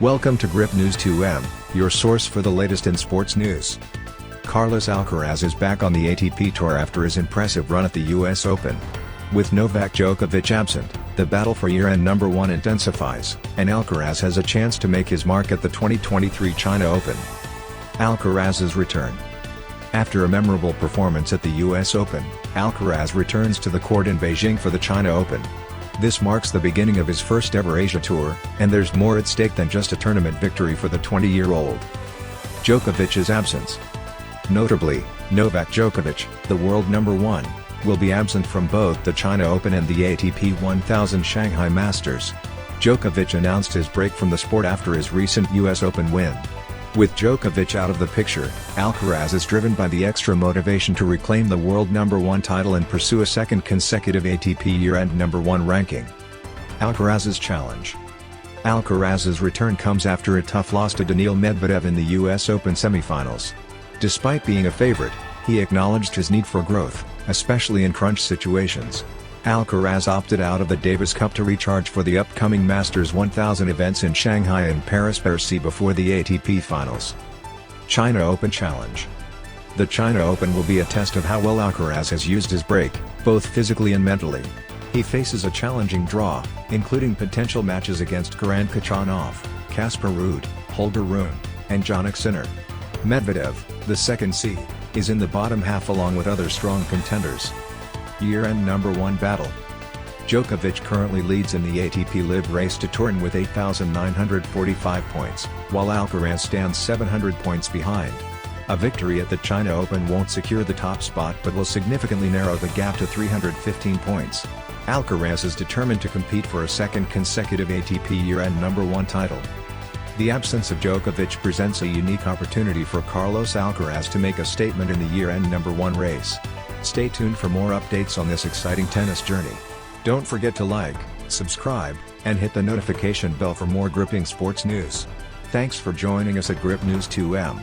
Welcome to Grip News 2M, your source for the latest in sports news. Carlos Alcaraz is back on the ATP Tour after his impressive run at the US Open. With Novak Djokovic absent, the battle for year-end number one intensifies, and Alcaraz has a chance to make his mark at the 2023 China Open. Alcaraz's return. After a memorable performance at the US Open, Alcaraz returns to the court in Beijing for the China Open. This marks the beginning of his first ever Asia Tour, and there's more at stake than just a tournament victory for the 20-year-old. Djokovic's absence. Notably, Novak Djokovic, the world number one, will be absent from both the China Open and the ATP 1000 Shanghai Masters. Djokovic announced his break from the sport after his recent US Open win. With Djokovic out of the picture, Alcaraz is driven by the extra motivation to reclaim the world number one title and pursue a second consecutive ATP year-end number one ranking. Alcaraz's challenge. Alcaraz's return comes after a tough loss to Daniil Medvedev in the US Open semifinals. Despite being a favorite, he acknowledged his need for growth, especially in crunch situations. Alcaraz opted out of the Davis Cup to recharge for the upcoming Masters 1000 events in Shanghai and Paris-Bercy before the ATP Finals. China Open Challenge. The China Open will be a test of how well Alcaraz has used his break, both physically and mentally. He faces a challenging draw, including potential matches against Karan Khachanov, Casper Ruud, Holger Rune, and Jannik Sinner. Medvedev, the second seed, is in the bottom half along with other strong contenders. Year-end number one battle. Djokovic currently leads in the ATP Live Race to Turin with 8,945 points, while Alcaraz stands 700 points behind. A victory at the China Open won't secure the top spot but will significantly narrow the gap to 315 points. Alcaraz is determined to compete for a second consecutive ATP year-end number one title. The absence of Djokovic presents a unique opportunity for Carlos Alcaraz to make a statement in the year-end number one race. Stay tuned for more updates on this exciting tennis journey. Don't forget to like, subscribe, and hit the notification bell for more gripping sports news. Thanks for joining us at Grip News 2M.